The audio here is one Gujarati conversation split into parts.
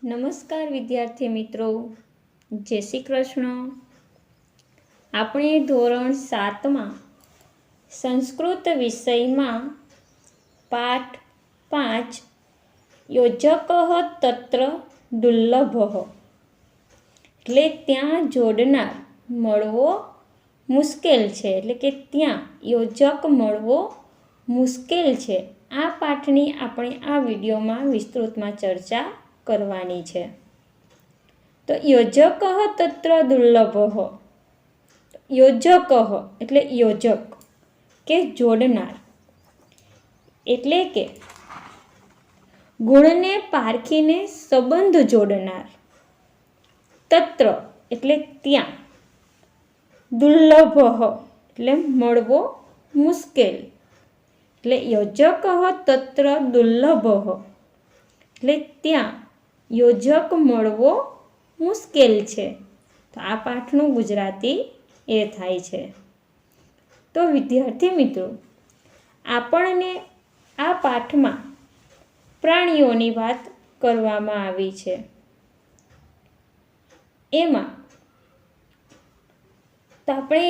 નમસ્કાર વિદ્યાર્થી મિત્રો, જય શ્રી કૃષ્ણ. આપણે ધોરણ 7માં સંસ્કૃત વિષયમાં પાઠ 5 યોજક તત્ર દુર્લભ એટલે ત્યાં જોડનાર મળવો મુશ્કેલ છે, એટલે કે ત્યાં યોજક મળવો મુશ્કેલ છે. આ પાઠની આપણે આ વિડીયોમાં વિસ્તૃતમાં ચર્ચા કરવાની છે. તો યોજક તત્ર દુર્લભ, યોજક એટલે યોજક કે જોડનાર, એટલે કે ગુણને પારખીને સંબંધ જોડનાર. તત્ર એટલે ત્યાં, દુર્લભ એટલે મળવો મુશ્કેલ, એટલે યોજક તત્ર દુર્લભ એટલે ત્યાં યોજક મળવો મુશ્કેલ છે. તો આ પાઠનું ગુજરાતી એ થાય છે. તો વિદ્યાર્થી મિત્રો, આપણને આ પાઠમાં પ્રાણીઓની વાત કરવામાં આવી છે. એમાં તો આપણે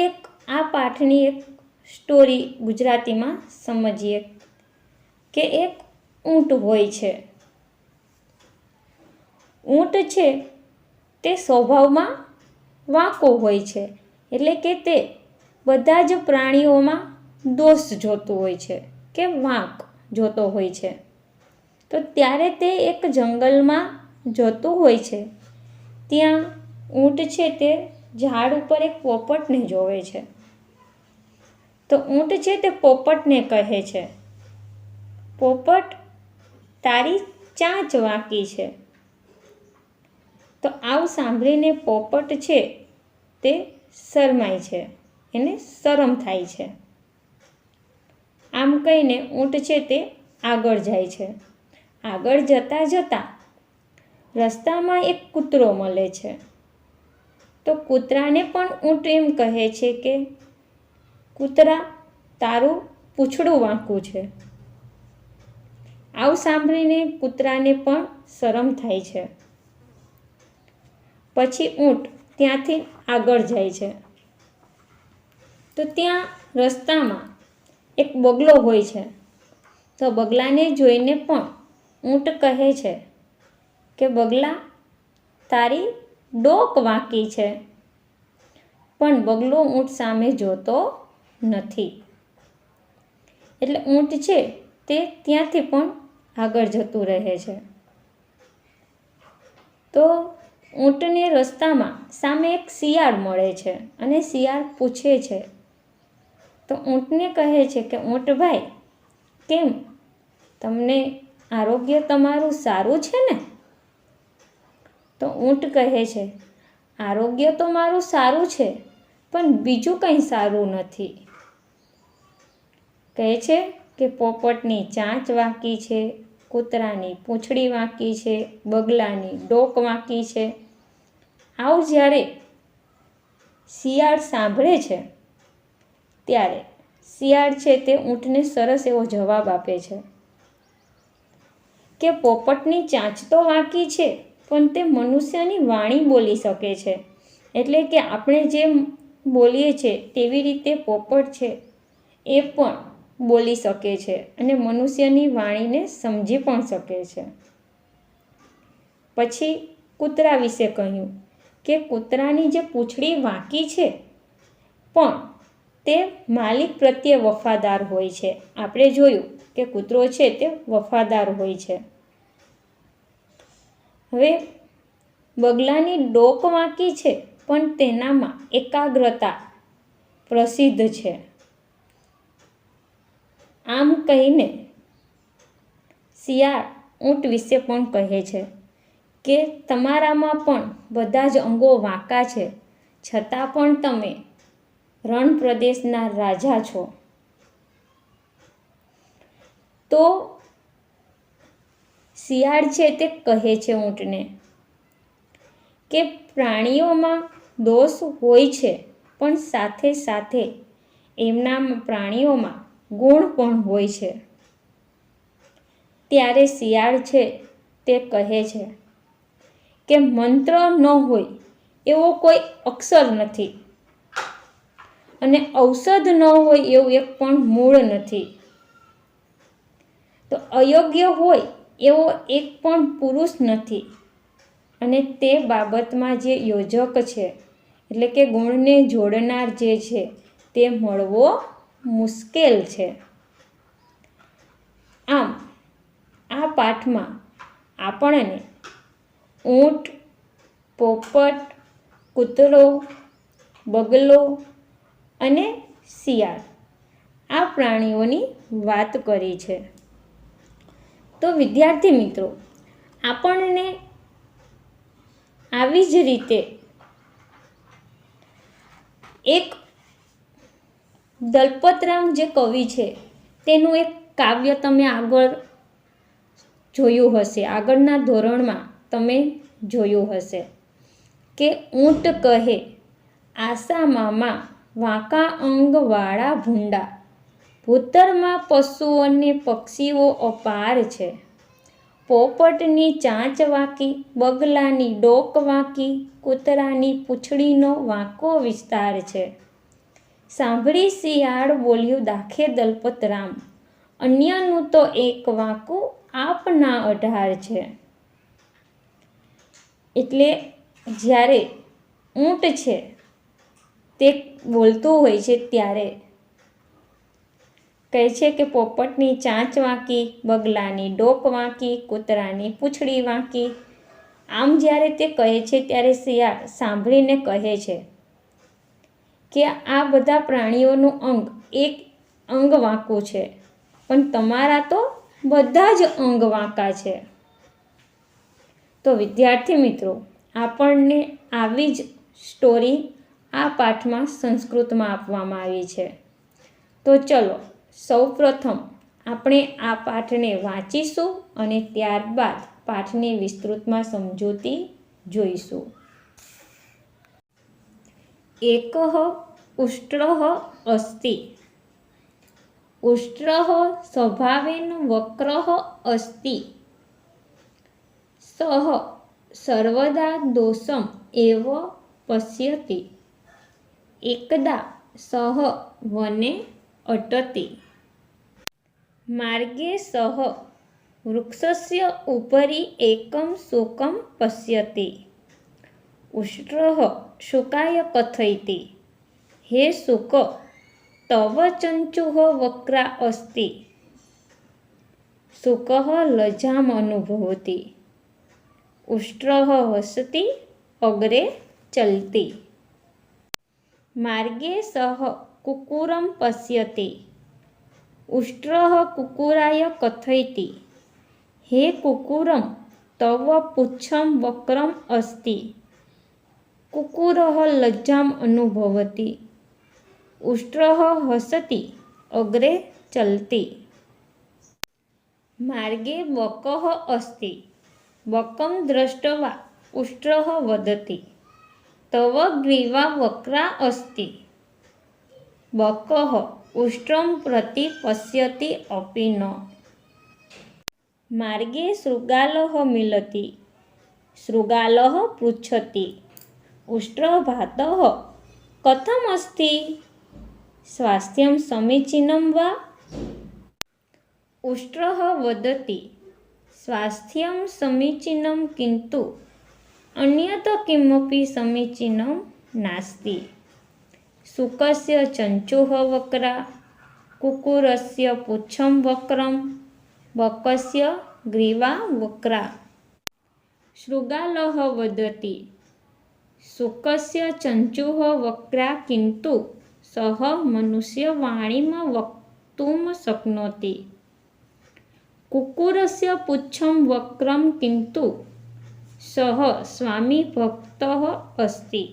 આ પાઠની એક સ્ટોરી ગુજરાતીમાં સમજીએ કે એક ઊંટ હોય છે. ઊંટ છે તે સ્વભાવમાં વાંકો હોય છે, એટલે કે તે બધા જ પ્રાણીઓમાં દોષ જોતું હોય છે કે વાંક જોતો હોય છે. તો ત્યારે તે એક જંગલમાં જતું હોય છે. ત્યાં ઊંટ છે તે ઝાડ ઉપર એક પોપટને જોવે છે. તો ઊંટ છે તે પોપટને કહે છે, પોપટ, તારી ચાંચ વાંકી છે. તો આવું સાંભળીને પોપટ છે તે શરમાય છે, એને શરમ થાય છે. આમ કહીને ઊંટ છે તે આગળ જાય છે. આગળ જતાં જતાં રસ્તામાં એક કૂતરો મળે છે. તો કૂતરાને પણ ઊંટ એમ કહે છે કે કૂતરા, તારું પૂંછડું વાંકું છે. આવું સાંભળીને કૂતરાને પણ શરમ થાય છે. પછી ઊંટ ત્યાંથી આગળ જાય છે. તો ત્યાં રસ્તામાં એક બગલો હોય છે. તો બગલાને જોઈને પણ ઊંટ કહે છે કે બગલા, તારી ડોક વાંકી છે. પણ બગલો ઊંટ સામે જોતો નથી. એટલે ઊંટ છે તે ત્યાંથી પણ આગળ જતું રહે છે. તો ઊંટને રસ્તામાં સામે એક શિયાળ મળે છે અને શિયાળ પૂછે છે. તો ઊંટને કહે છે કે ઊંટભાઈ, કેમ, તમને આરોગ્ય તમારું સારું છે ને? તો ઊંટ કહે છે, આરોગ્ય તો મારું સારું છે, પણ બીજું કંઈ સારું નથી. કહે છે કે પોપટની ચાંચ વાંકી છે, કૂતરાની પૂંછડી વાંકી છે, બગલાની ડોક વાંકી છે. આવું જ્યારે શિયાળ સાંભળે છે ત્યારે શિયાળ છે તે ઊંટને સરસ એવો જવાબ આપે છે કે પોપટની ચાંચ તો વાંકી છે, પણ તે મનુષ્યની વાણી બોલી શકે છે. એટલે કે આપણે જેમ બોલીએ છીએ તેવી રીતે પોપટ છે એ પણ બોલી શકે છે અને મનુષ્યની વાણીને સમજી પણ શકે છે. પછી કૂતરા વિશે કહ્યું કે કૂતરાની જે પૂંછડી વાંકી છે પણ તે માલિક પ્રત્યે વફાદાર હોય છે. આપણે જોયું કે કૂતરો છે તે વફાદાર હોય છે. હવે બગલાની ડોક વાંકી છે પણ તેનામાં એકાગ્રતા પ્રસિદ્ધ છે. આમ કહીને શિયાળ ઊંટ વિશે પણ કહે છે કે તમારામાં પણ બધા જ અંગો વાંકા છે, છતાં પણ તમે રણ પ્રદેશના રાજા છો. તો શિયાળ છે તે કહે છે ઊંટને કે પ્રાણીઓમાં દોષ હોય છે, પણ સાથે સાથે એમના પ્રાણીઓમાં ગુણ પણ હોય છે. ત્યારે શિયાળ છે તે કહે છે કે મંત્ર ન હોય એવો કોઈ અક્ષર નથી અને ઔષધ ન હોય એવું એક પણ મૂળ નથી. તો અયોગ્ય હોય એવો એક પણ પુરુષ નથી અને તે બાબતમાં જે યોજક છે એટલે કે ગુણને જોડનાર જે છે તે મળવો મુશ્કેલ છે. આમ આ પાઠમાં આપણને ઊંટ, પોપટ, કૂતરો, બગલો અને શિયાળ આ પ્રાણીઓની વાત કરી છે. તો વિદ્યાર્થી મિત્રો, આપણને આવી જ રીતે એક દલપતરામ જે કવિ છે તેનું એક કાવ્ય તમે આગળ જોયું હશે, આગળના ધોરણમાં તમે જોયું હશે કે ઊંટ કહે આશા મામા વાંકા અંગવાળા ભૂંડા, ભૂતરમાં પશુઓને પક્ષીઓ અપાર છે. પોપટની ચાંચ વાંકી, બગલાની ડોક વાંકી, કૂતરાની પૂંછડીનો વાંકો વિસ્તાર છે. સાંભળી શિયાળ બોલ્યું દાખે દલપતરામ, અન્યનું તો એક વાંકું આપના 18 છે. એટલે જ્યારે ઊંટ છે તે બોલતું હોય છે ત્યારે કહે છે કે પોપટની ચાંચ વાંકી, બગલાની ડોક વાંકી, કૂતરાની પૂંછડી વાંકી. આમ જ્યારે તે કહે છે ત્યારે શિયાળ સાંભળીને કહે છે કે આ બધા પ્રાણીઓનું અંગ એક અંગ વાંકું છે, પણ તમારા તો બધા જ અંગ વાંકા છે. તો વિદ્યાર્થી મિત્રો, આપણને આવી જ સ્ટોરી આ પાઠમાં સંસ્કૃતમાં આપવામાં આવી છે. તો ચલો સૌપ્રથમ આપણે આ પાઠને વાંચીશું અને ત્યારબાદ પાઠની વિસ્તૃતમાં સમજૂતી જોઈશું. એકઃ ઉષ્ટ્રઃ અસ્તિ. ઉષ્ટ્રઃ સ્વભાવેન વક્રઃ અસ્તિ. સઃ સર્વદા દોષમ એવ પશ્યતિ. એકદા સઃ વને અટતિ. માર્ગે સઃ વૃક્ષસ્ય ઉપરી એકં શુકં પશ્યતિ. ઉષ્ટ્રઃ શુકાય કથયતિ, હે શુક, તવ ચંચુઃ વક્રા અસ્તિ. શુકઃ લજ્જામ અનુભવતિ. ઉષ્ટ્રઃ હસતિ અગ્રે ચલતિ. માર્ગે સઃ કુક્કુરં પશ્યતિ. ઉષ્ટ્રઃ કુક્કુરાય કથયતિ, હે કુક્કુરં, તવ પુચ્છં વક્રમ અસ્તિ. કુક્કુરઃ લજ્જામ અનુભવતિ. ઉષ્ટ્રઃ હસતિ અગ્રે ચલતિ. માર્ગે બકઃ અસ્તિ. બકં દૃષ્ટવા ઉષ્ટ્રઃ વદતિ, તવ ગ્રીવા વક્રા અસ્તિ. બકઃ ઉષ્ટ્રં પ્રતિ પશ્યતિ અપિ ન. માર્ગે શૃગાલઃ મિલતિ. શૃગાલઃ પૃચ્છતિ, ઉષ્ટ્રભાતઃ કથમ અસ્તિ? સ્વાસ્થ્યં સમીચીनं વા? ઉષ્ટ્રઃ વદતિ, સ્વાસ્થ્યં સમીચીनं કિંતુ અન્યત કિમપि સમીચીनं નાસ્તિ. શુકસ્ય ચંચુઃ વક્રા, કુક્કુરસ્ય પુચ્છં વક્રં, બકસ્ય ગ્રીવા વક્રા. શૃગાલઃ વદતિ, શુકસ્ય ચંચુઃ વક્રા કિંતુ સઃ મનુષ્યવાણીમ વક્તુમ શક્નોતિ. કુક્કુરસ્ય પુચ્છં વક્રં કિંતુ સઃ સ્વામીભક્તઃ અસ્તિ.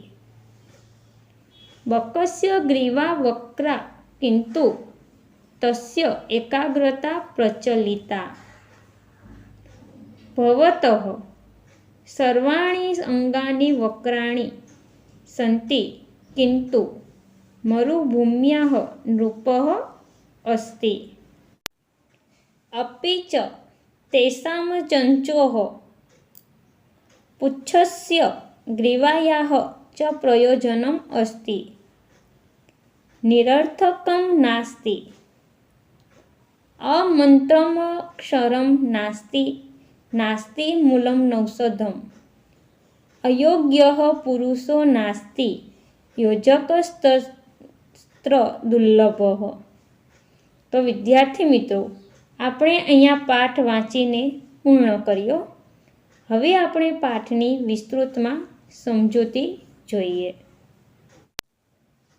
બકસ્ય ગ્રીવા વક્રા કિંતુ તસ્ય એકાગ્રતા પ્રચલિતા. ભવતઃ સર્વાણિ અંગાનિ વક્રાણિ સન્તિ કિંતુ મરુભૂમ્યાઃ નૃપઃ અસ્તિ. અપિ ચ તેષાં ચંચોઃ पुच्छस्य ग्रीवायाः च प्रयोजनम् अस्ति। निरर्थकं नास्ति। अमन्त्रमक्षरं नास्ति। नास्ति मूलं नौषधम्। अयोग्यः पुरुषो नास्ति। योजकस्तत्र दुर्लभः। तो विद्यार्थी मित्रों, આપણે અહીંયા પાઠ વાંચીને પૂર્ણ કર્યો। હવે આપણે પાઠની વિસ્તૃતમાં સમજૂતી જોઈએ।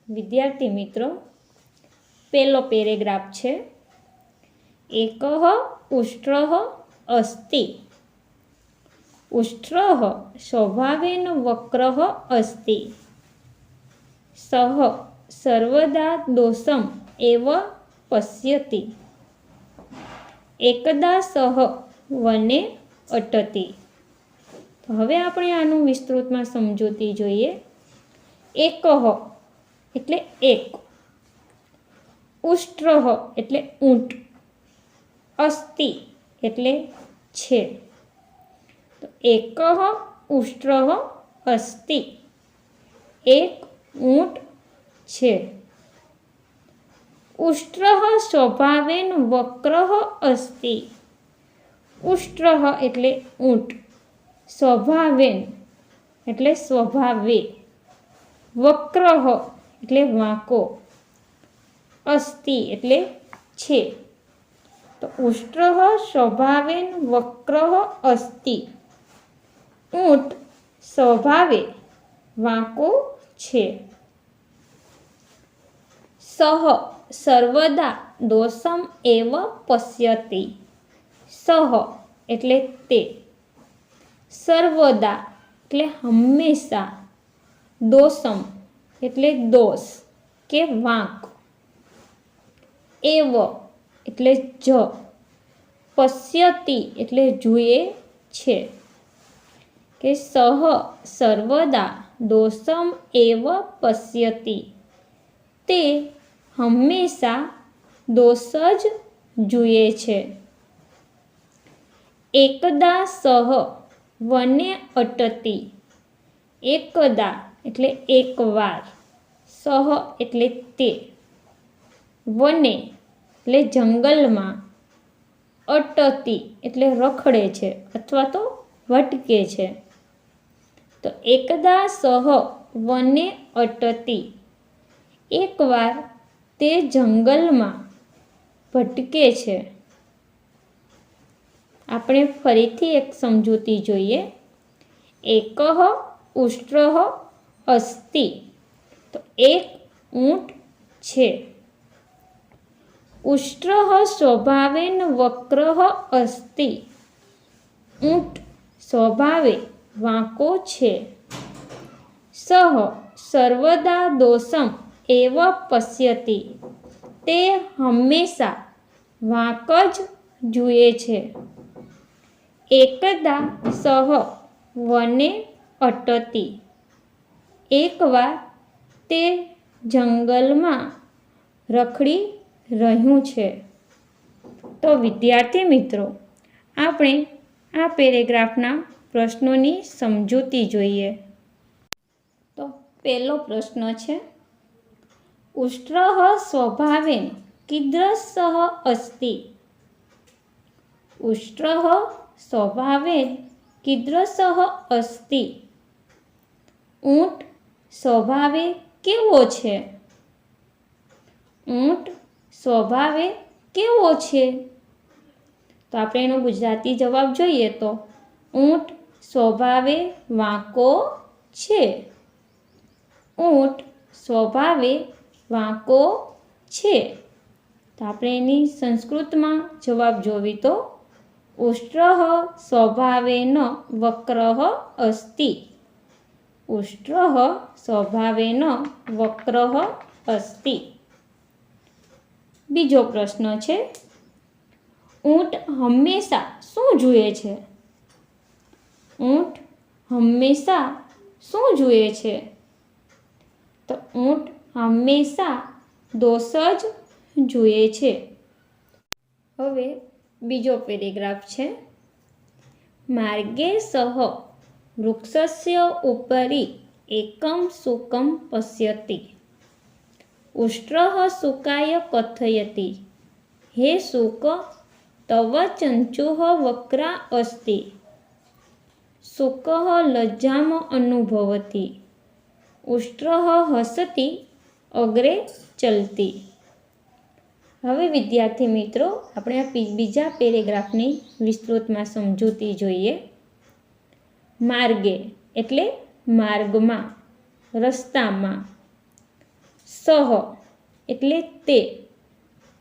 વિદ્યાર્થી મિત્રો, પહેલો પેરેગ્રાફ છે, એકઃ ઉષ્ટ્રઃ अस्ति। उष्ट्रः स्वभावेन वक्रः अस्ति। सः सर्वदा दोषम् एव पश्यति। एकदा सः वने अटति। तो हवे आपणे आनु विस्तृतमां समजूती जोईए। एकः एटले एक, उष्ट्रः एटले ऊंट, अस्ति एटले छे। तो एकः उष्ट्रः अस्ति, एक ऊंट छे। उष्ट्रः स्वभावेन वक्रः अस्ति। उष्ट्रः एटले ऊंट, स्वभावेन एटले स्वभावे, वक्रः एटले वांको, अस्ति एटले छे। तो उष्ट्रः स्वभावेन वक्रः अस्ति। ऊंट स्वभावे वांको छे। सः सर्वदा दोषम् एव पश्यति। सः एटले ते, सर्वदा एटले हमेशा, दोषम् एटले दोष के वांक, एव एटले ज, पश्यति एटले जुए छे। के सः सर्वदा दोषम् एव पश्यति। ते हमेशा दोष ज जुए छे। एकदा सः वने अटति। एकदा एटले एक वार, सः एटले ते, वने एटले जंगल में, अटति एटले रखड़े छे अथवा तो भटके छे। तो एकदा सह वने अटति, एक वार ते जंगल में भटके छे। આપણે ફરીથી એક સમજૂતી જોઈએ। એકઃ ઉષ્ટ્રઃ अस्ति। तो एक ऊंट छे। उष्ट्रः स्वभावेन वक्रः अस्ति। ऊंट स्वभावे वांको छे। सः सर्वदा दोषम् एव पश्यति। ते हमेशा वांक ज जुए छे। एकदा सः वने अटति। एक वार ते जंगल में रखड़ी रह्યું છે। तो विद्यार्थी मित्रों, આપણે आ पेरेग्राफना प्रश्नों समजूती जोईए। तो पहलो प्रश्न है, उष्ट्रः स्वभावेन कीदृशः अस्ति। उष्ट्रः स्वभावेन कीदृशः अस्ति। ऊंट स्वभावे केवो छे। ऊंट स्वभावे केवो छे। तो आपणे एनो गुजराती जवाब जोईए तो ऊंट स्वभावे वांको छे। ऊंट स्वभावे वांको छे। तो आपणे एनी संस्कृतमां जवाब जोवी तो उष्ट्रः स्वभावेन वक्रः अस्ति। उष्ट्रः स्वभावेन वक्रः अस्ति। बीजो प्रश्न है, ऊंट हमेशा शू जुए छे। ऊंट हमेशा शू जुए छे। तो ऊंट हमेशा दोष ज जुए छे। हवे बीजो पेरेग्राफ है, मार्गे सह વૃક્ષસ્ય ઉપરી એકમ શુકમ પશ્યતિ. ઉષ્ટ્રઃ શુકાય કથયતિ. હે શુક, તવ ચંચુઃ વક્રા અસ્તિ. શુકઃ લજ્જામ અનુભવતિ. ઉષ્ટ્રઃ હસતિ અગ્રે ચલતી. હવે વિદ્યાર્થી મિત્રો, આપણે આ બીજા પેરેગ્રાફની વિસ્તૃતમાં સમજૂતી જોઈએ. માર્ગે એટલે માર્ગમાં, રસ્તામાં. સહ એટલે તે.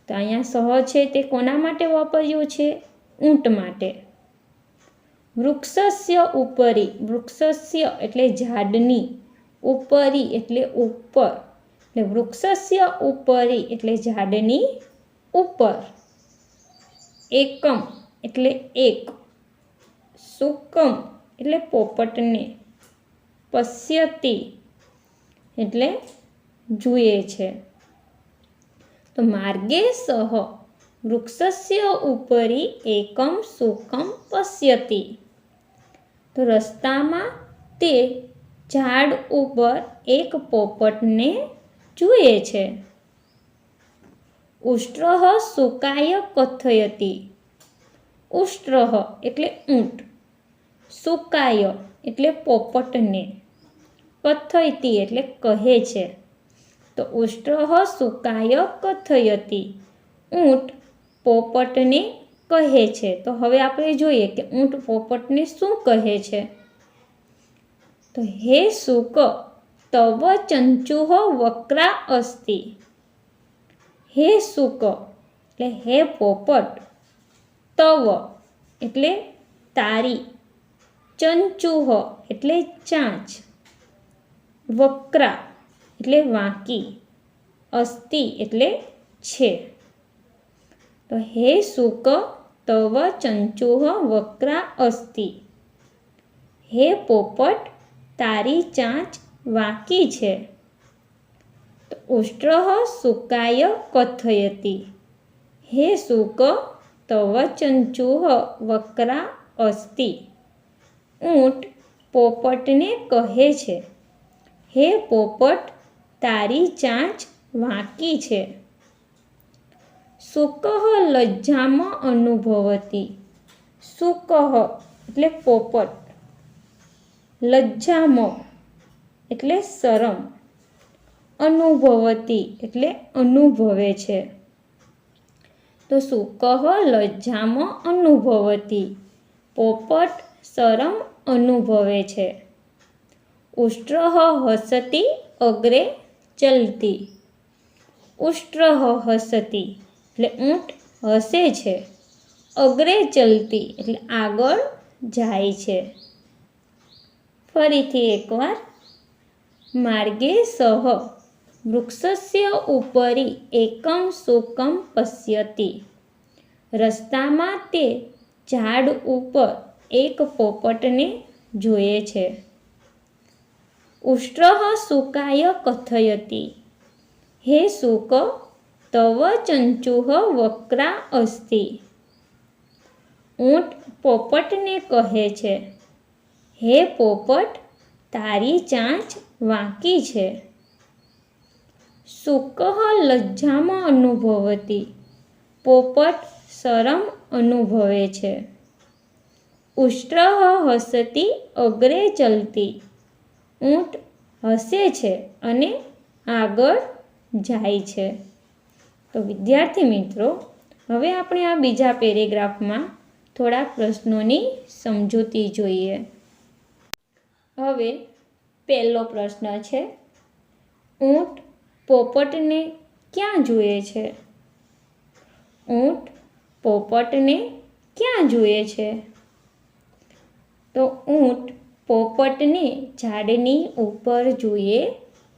તો અહીંયા સહ છે તે કોના માટે વાપર્યું છે? ઊંટ માટે. વૃક્ષસ્ય ઉપરી, વૃક્ષસ્ય એટલે ઝાડની, ઉપરી એટલે ઉપર, એટલે વૃક્ષસ્ય ઉપરી એટલે ઝાડની ઉપર. એકમ એટલે એક, શુકમ એટલે પોપટને, પશ્યતિ એટલે જુએ છે. તો માર્ગે સહ વૃક્ષસ્ય ઉપરી એકમ શુકમ પશ્યતિ. તો રસ્તામાં તે ઝાડ ઉપર એક પોપટને જુએ છે. ઉષ્ટ્રઃ શુકાય કથયતિ. ઉષ્ટ્રઃ એટલે ઊંટ, શુકાય એટલે પોપટને, કથયતિ એટલે કહે છે. તો ઉષ્ટ્રઃ શુકાય કથયતિ, ઊંટ પોપટને કહે છે. તો હવે આપણે જોઈએ કે ઊંટ પોપટને શું કહે છે. તો હે શુક, તવ ચંચુઃ વક્રા અસ્તિ. હે શુક એટલે હે પોપટ, તવ એટલે તારી, ચંચુઃ એટલે ચાંચ, વક્રા એટલે વાંકી, અસ્તિ એટલે છે. તો હે શુક, તવ ચંચુઃ વક્રા અસ્તિ. હે પોપટ, તારી ચાંચ વાંકી છે. તો ઉષ્ટ્રઃ શુકાય કથયતિ. હે શુક, તવ ચંચુઃ વક્રા અસ્તિ. ઊંટ પોપટને કહે છે, હે પોપટ, તારી ચાંચ વાંકી છે. શુકઃ લજ્જામ અનુભવતિ. શુકઃ એટલે પોપટ, લજ્જામ એટલે શરમ, અનુભવતિ એટલે અનુભવે છે. તો શુકઃ લજ્જામ અનુભવતિ, પોપટ શરમ અનુભવે છે. ઉષ્ટ્રઃ હસતિ અગ્રે ચલતી. ઉષ્ટ્રઃ હસતિ એટલે ઊંટ હસે છે. અગ્રે ચલતી એટલે આગળ જાય છે. ફરીથી એકવાર. માર્ગે સહ વૃક્ષસ્ય ઉપરી એકમ શુકમ પશ્યતિ. રસ્તામાં તે ઝાડ ઉપર એક પોપટને જુએ છે. ઉષ્ટ્રઃ શુકાય કથયતિ. હે શુક, તવ ચંચુઃ વક્રા અસ્તિ. ઊંટ પોપટને કહે છે, હે પોપટ, તારી ચાંચ વાંકી છે. શુકઃ લજ્જામ અનુભવતિ. પોપટ શરમ અનુભવે છે. ઉષ્ટ્રઃ હસતિ અગ્રે ચલતી. ઊંટ હસે છે અને આગળ જાય છે. તો વિદ્યાર્થી મિત્રો, હવે આપણે આ બીજા પેરેગ્રાફમાં થોડા પ્રશ્નોની સમજૂતી જોઈએ. હવે પહેલો પ્રશ્ન છે, ઊંટ પોપટને ક્યાં જુએ છે? ઊંટ પોપટને ક્યાં જુએ છે? તો ઊંટ પોપટને ઝાડની ઉપર જુએ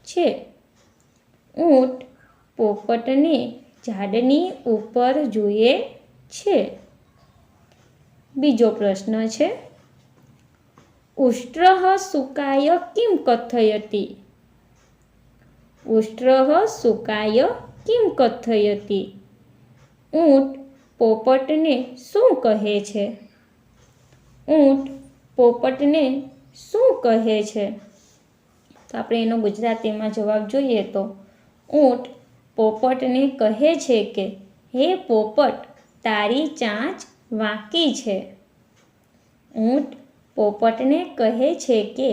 છે. ઊંટ પોપટને ઝાડની ઉપર જુએ છે. બીજો પ્રશ્ન છે, ઉષ્ટ્રઃ શુકાય કિમ કથયતિ. ઉષ્ટ્રઃ શુકાય કિમ કથયતિ. ઊંટ પોપટને શું કહે છે? ઊંટ પોપટને શું કહે છે? તો આપણે એનો ગુજરાતીમાં જવાબ જોઈએ તો ઊંટ પોપટને કહે છે કે હે પોપટ, તારી ચાંચ વાંકી છે. ઊંટ પોપટને કહે છે કે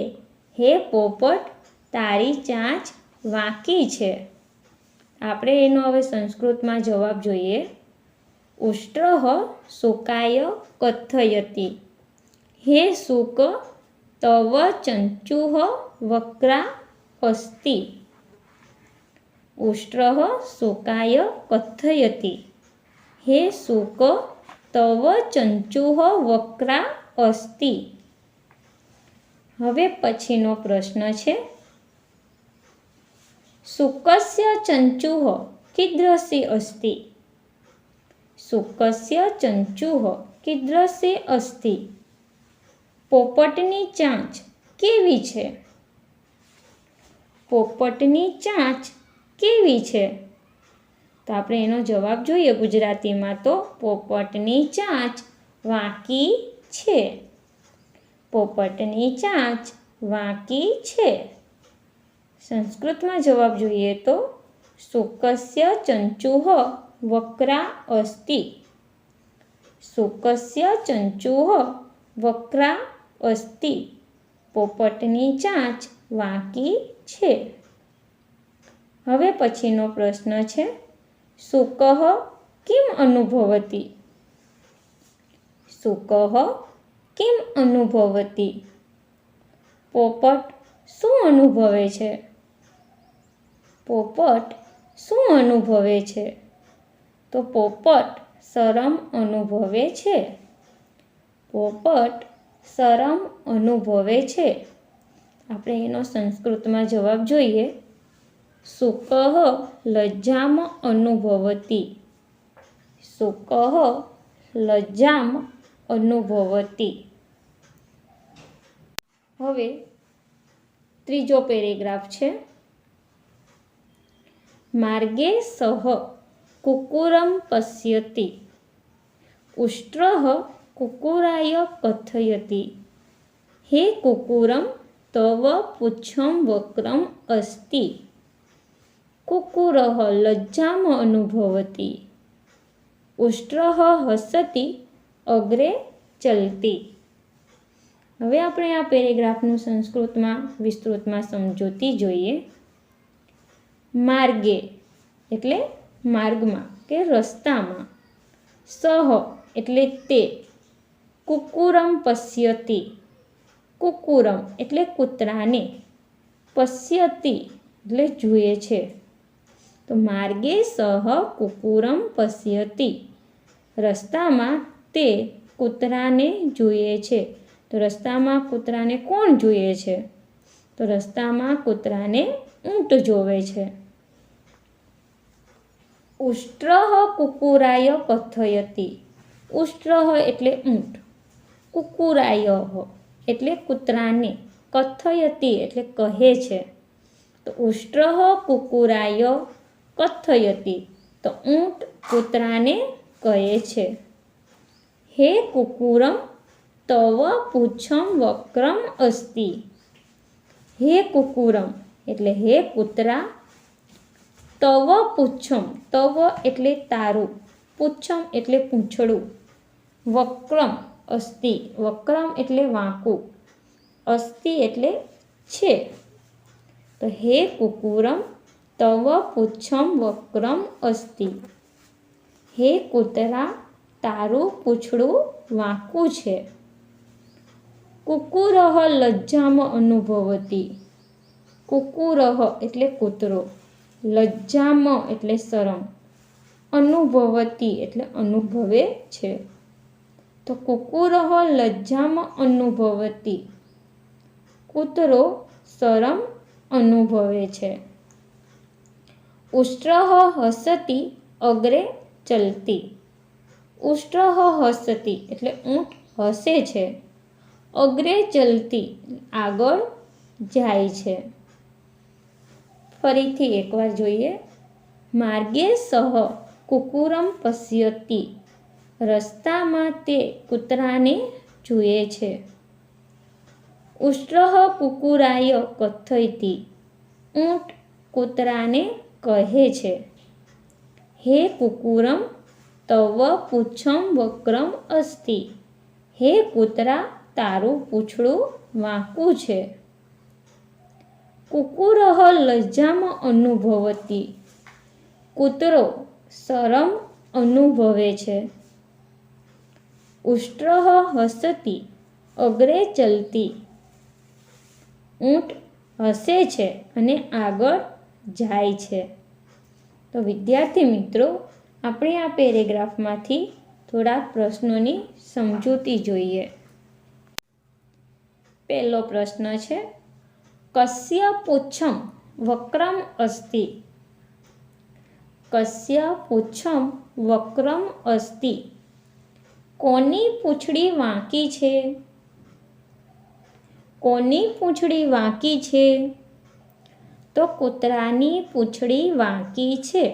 હે પોપટ, તારી ચાંચ વાંકી છે. આપણે એનો હવે સંસ્કૃતમાં જવાબ જોઈએ. ઉષ્ટ્રઃ શુકાય કથયતિ હે શુક, તવ ચંચુઃ વક્રા અસ્તિ. ઉષ્ટ્રઃ શુકાય કથયતિ હે શુક, તવ ચંચુઃ વક્રા અસ્તિ. હવે પછીનો પ્રશ્ન છે, શુકસ્ય ચંચુઃ કીદૃશી અસ્તિ? શુકસ્ય ચંચુઃ કીદૃશી અસ્તિ? પોપટની ચાંચ કેવી છે? પોપટની ચાંચ કેવી છે? તો આપણે એનો જવાબ જોઈએ ગુજરાતીમાં તો પોપટની ચાંચ વાંકી છે. પોપટની ચાંચ વાંકી છે. સંસ્કૃતમાં જવાબ જોઈએ તો શુકસ્ય ચંચુઃ વક્રા અસ્તિ. શુકસ્ય ચંચુઃ વક્રા અસ્તિ. પોપટની ચાંચ વાંકી છે. હવે પછીનો પ્રશ્ન છે, શુકઃ કિમ અનુભવતિ? શુકઃ કિમ અનુભવતિ? પોપટ શું અનુભવે છે? પોપટ શું અનુભવે છે? તો પોપટ શરમ અનુભવે છે. પોપટ શરમ અનુભવે છે. આપણે એનો સંસ્કૃતમાં જવાબ જોઈએ. શુકઃ લજ્જામ અનુભવતિ. શુકઃ લજ્જામ અનુભવતિ. હવે ત્રીજો પેરેગ્રાફ છે, માર્ગે સહ કુકુરમ પશ્યતિ ઉષ્ટ્રઃ કુકુરાય કથયતિ હે કુકુરમ, તવ પુચ્છમ વક્રમ અસ્તિ. કુકુરઃ લજ્જામ અનુભવતિ. ઉષ્ટ્રઃ હસતિ અગ્રે ચલતિ. હવે આપણે આ પેરેગ્રાફનું સંસ્કૃતમાં વિસ્તૃતમાં સમજૂતી જોઈએ. માર્ગે એટલે માર્ગમાં કે રસ્તામાં, સહ એટલે તે, કુકુરમ પશ્યતિ, કુકુરમ એટલે કૂતરાને, પશ્યતિ એટલે જુએ છે. તો માર્ગે સહ કુકુરમ પશ્યતિ, રસ્તામાં તે કૂતરાને જુએ છે. તો રસ્તામાં કૂતરાને કોણ જુએ છે? તો રસ્તામાં કૂતરાને ઊંટ જોવે છે. ઉષ્ટ્રઃ કુકુરાય કથયતિ. ઉષ્ટ્રઃ એટલે ઊંટ, કુકુરાય એટલે કૂતરાને, કથયતિ એટલે કહે છે. તો ઉષ્ટ્રઃ કુકુરાય કથયતિ, તો ઊંટ કૂતરાને કહે છે. હે કુકુરમ, તવ પુચ્છમ વક્રમ અસ્તિ. હે કુકુરમ એટલે હે કૂતરા, તવ પુચ્છમ, તવ એટલે તારું, પુચ્છમ એટલે પૂંછડું, વક્રમ અસ્તિ, વક્રમ એટલે વાંકું, અસ્તિ એટલે છે. તો હે કુકુરમ, તવ પુચ્છમ વક્રમ અસ્તિ. હે કૂતરા, તારું પૂંછડું વાંકું છે. કુકુરઃ લજ્જામ અનુભવતિ. કુકુરઃ એટલે કૂતરો, લજ્જામ એટલે શરમ, અનુભવતિ એટલે અનુભવે છે. તો કુકુરઃ લજ્જામ અનુભવતિ, કૂતરો શરમ અનુભવે છે. ઉષ્ટ્રઃ હસતિ અગ્રે ચલતિ. ઉષ્ટ્રઃ હસતિ એટલે ઊંટ હસે છે. અગ્રે ચલતિ આગળ જાય છે. ફરીથી એકવાર જોઈએ. માર્ગે સહ કુકુરમ પશ્યતિ, રસ્તામાં તે કૂતરાને જુએ છે. ઉષ્ટ્રઃ કુકુરાય કથયતિ. ઊંટ કૂતરાને કહે છે, હે કુકુરમ તવ પુચ્છમ વક્રમ અસ્તિ. હે કૂતરા, તારું પૂંછડું વાંકું છે. કુકુરઃ લજ્જામ અનુભવતિ. કૂતરો શરમ અનુભવે છે. ઉષ્ટ્રઃ હસતિ અગ્રે ચલતી. ઊંટ હસે છે અને આગળ જાય છે. તો વિદ્યાર્થી મિત્રો, આપણે આ પેરેગ્રાફમાંથી થોડાક પ્રશ્નોની સમજૂતી જોઈએ. પહેલો પ્રશ્ન છે, કસ્ય પુચ્છમ વક્રમ અસ્તિ. કસ્ય પુચ્છમ વક્રમ અસ્તિ. કોની પૂંછડી વાંકી છે? કોની પૂંછડી વાંકી છે? તો કૂતરાની પૂંછડી વાંકી છે.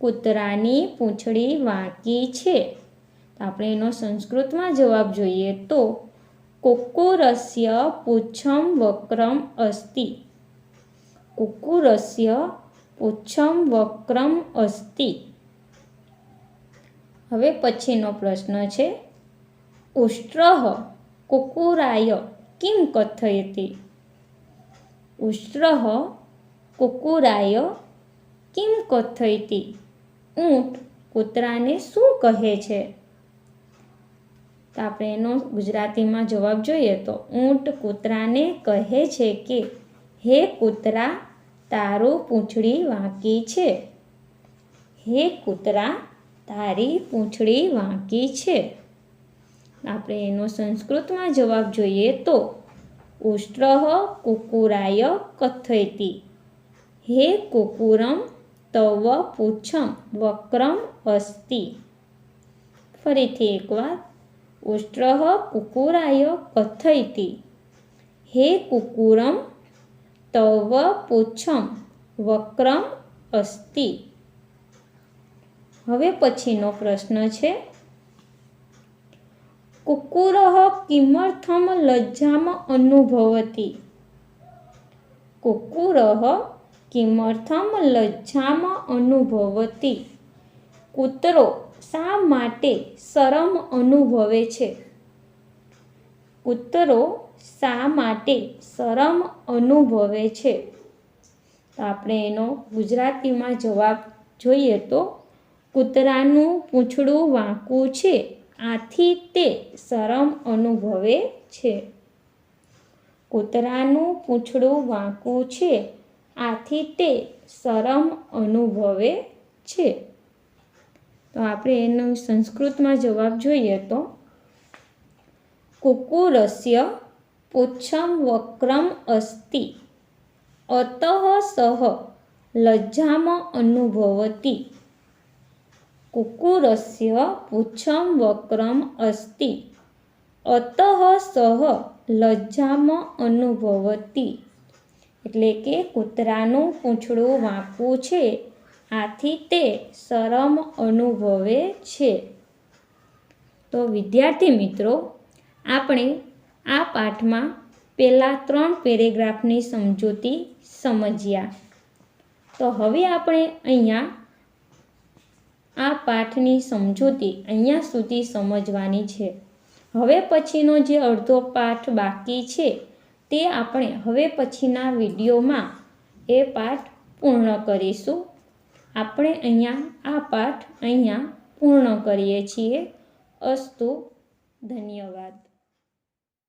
કૂતરાની પૂંછડી વાંકી છે. આપણે એનો સંસ્કૃતમાં જવાબ જોઈએ તો કુક્કુરસ્ય પુચ્છમ વક્રમ અસ્તિ. કુક્કુરસ્ય પુચ્છમ વક્રમ અસ્તિ. હવે પછીનો પ્રશ્ન છે, ઉષ્ટ્રઃ કુકુરાય કિમ કથયતિ. ઉષ્ટ્રઃ કુકુરાય કિમ કથયતિ. ઊંટ કૂતરાને શું કહે છે? તો આપણે એનો ગુજરાતીમાં જવાબ જોઈએ તો ઊંટ કૂતરાને કહે છે કે, હે કૂતરા, તારું પૂંછડી વાંકી છે. હે કૂતરા, તારી પૂંછડી વાંકી છે. આપણે એનો સંસ્કૃતમાં જવાબ જોઈએ તો ઉષ્ટ્રઃ કુકુરાય કથયતિ. હે કુકુરમ તવ પુચ્છમ વક્રમ અસ્તિ. ફરીથી એકવાર, ઉષ્ટ્રઃ કુકુરાય કથયતિ. હે કુકુરમ તવ પુચ્છમ વક્રમ અસ્તિ. હવે પછીનો પ્રશ્ન છે, કુક્કુરઃ કિમર્થમ લજ્જામ અનુભવતિ. કુક્કુરઃ કિમર્થમ લજ્જામ અનુભવતિ. કૂતરો શા માટે શરમ અનુભવે છે? કૂતરો શા માટે શરમ અનુભવે છે? તો આપણે એનો ગુજરાતીમાં જવાબ જોઈએ તો કૂતરાનું પૂંછડું વાંકું છે, આથી તે શરમ અનુભવે છે. કૂતરાનું પૂંછડું વાંકું છે, આથી તે શરમ અનુભવે છે. તો આપણે એનો સંસ્કૃતમાં જવાબ જોઈએ તો કુક્કુરસ્ય પુચ્છમ વક્રમ અસ્તિ અતઃ સઃ લજ્જામ અનુભવતિ. કુક્કુરસ્ય પુચ્છમ વક્રમ અસ્તિ અતઃ સઃ લજ્જામ અનુભવતિ. એટલે કે કૂતરાનું પૂંછડું વાંકું છે, આથી તે શરમ અનુભવે છે. તો વિદ્યાર્થી મિત્રો, આપણે આ પાઠમાં પહેલા 3 પેરેગ્રાફની સમજૂતી સમજ્યા. તો હવે આપણે અહીંયા આ પાઠની સમજૂતી અહીંયા સુધી સમજવાની છે. હવે પછીનો જે અડધો પાઠ બાકી છે તે આપણે હવે પછીના વિડીયોમાં એ પાઠ પૂર્ણ કરીશું. આપણે અહીંયા આ પાઠ અહીંયા પૂર્ણ કરીએ છીએ. અસ્તુ, ધન્યવાદ.